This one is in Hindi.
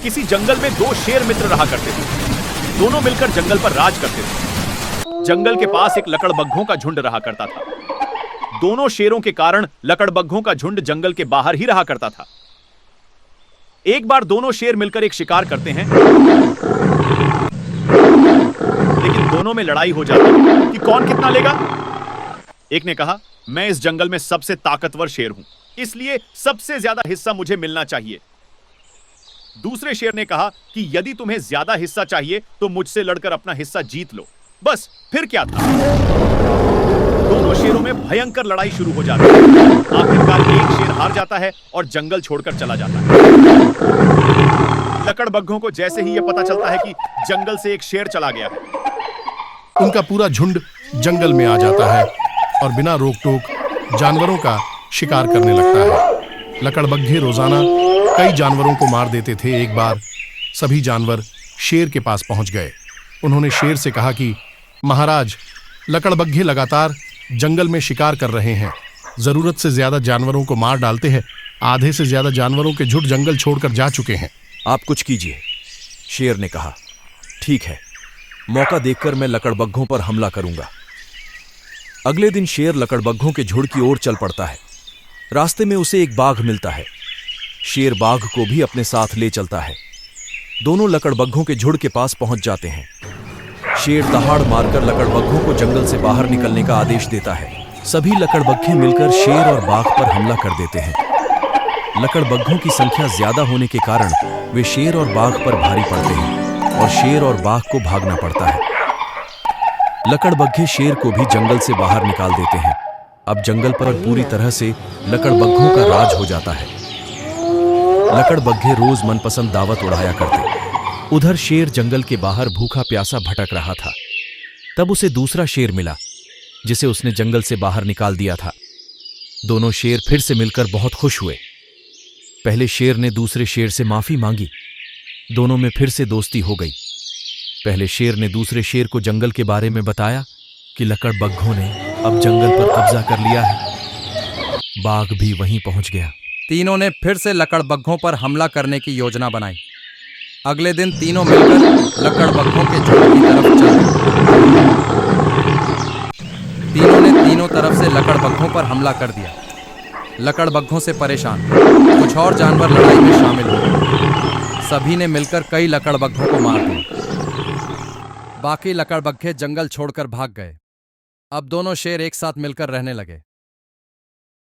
किसी जंगल में दो शेर मित्र रहा करते थे। दोनों मिलकर जंगल पर राज करते थे। जंगल के पास एक लकड़बग्घों का झुंड रहा करता था। दोनों शेरों के कारण लकड़बग्घों का झुंड जंगल के बाहर ही रहा करता था। एक बार दोनों शेर मिलकर एक शिकार करते हैं, लेकिन दोनों में लड़ाई हो जाती है कि कौन कितना लेगा। एक ने कहा, मैं इस जंगल में सबसे ताकतवर शेर हूं, इसलिए सबसे ज्यादा हिस्सा मुझे मिलना चाहिए। दूसरे शेर ने कहा कि यदि तुम्हें ज्यादा हिस्सा चाहिए तो मुझसे लड़कर अपना हिस्सा जीत लो। बस फिर क्या था, दोनों शेरों में भयंकर लड़ाई शुरू हो जाती है। आखिरकार एक शेर हार जाता है और जंगल छोड़कर चला जाता है। लकड़बग्घों को जैसे ही यह पता चलता है कि जंगल से एक शेर चला गया है, उनका पूरा झुंड जंगल में आ जाता है और बिना रोक टोक जानवरों का शिकार करने लगता है। लकड़बग्घे रोजाना कई जानवरों को मार देते थे। एक बार सभी जानवर शेर के पास पहुंच गए। उन्होंने शेर से कहा कि महाराज, लकड़बग्घे लगातार जंगल में शिकार कर रहे हैं, जरूरत से ज्यादा जानवरों को मार डालते हैं। आधे से ज्यादा जानवरों के झुंड जंगल छोड़कर जा चुके हैं। आप कुछ कीजिए, शेर ने कहा। ठीक है, मौका देखकर मैं लकड़बग्घों पर हमला करूंगा। अगले दिन शेर लकड़बग्घों के झुंड की ओर चल पड़ता है। रास्ते में उसे एक बाघ मिलता है। शेर बाघ को भी अपने साथ ले चलता है। दोनों लकड़बग्घों के झुंड के पास पहुंच जाते हैं। शेर दहाड़ मारकर लकड़बग्घों को जंगल से बाहर निकलने का आदेश देता है। सभी लकड़बग्घे मिलकर शेर और बाघ पर हमला कर देते हैं। लकड़बग्घों की संख्या ज्यादा होने के कारण वे शेर और बाघ पर भारी पड़ते हैं और शेर और बाघ को भागना पड़ता है। लकड़बग्घे शेर को भी जंगल से बाहर निकाल देते हैं। अब जंगल पर पूरी तरह से लकड़बग्घों का राज हो जाता है। लकड़बग्घे रोज मनपसंद दावत उड़ाया करते। उधर शेर जंगल के बाहर भूखा प्यासा भटक रहा था। तब उसे दूसरा शेर मिला, जिसे उसने जंगल से बाहर निकाल दिया था। दोनों शेर फिर से मिलकर बहुत खुश हुए। पहले शेर ने दूसरे शेर से माफी मांगी। दोनों में फिर से दोस्ती हो गई। पहले शेर ने दूसरे शेर को जंगल के बारे में बताया कि लकड़बग्घों ने अब जंगल पर कब्जा कर लिया है। बाघ भी वहीं पहुंच गया। तीनों ने फिर से लकड़बग्घों पर हमला करने की योजना बनाई। अगले दिन तीनों मिलकर लकड़बग्घों के झुंड की तरफ चले। तीनों ने तीनों तरफ से लकड़बग्घों पर हमला कर दिया। लकड़बग्घों से परेशान कुछ और जानवर लड़ाई में शामिल हुए। सभी ने मिलकर कई लकड़बग्घों को मार दिया। बाकी लकड़बग्घे जंगल छोड़कर भाग गए। अब दोनों शेर एक साथ मिलकर रहने लगे।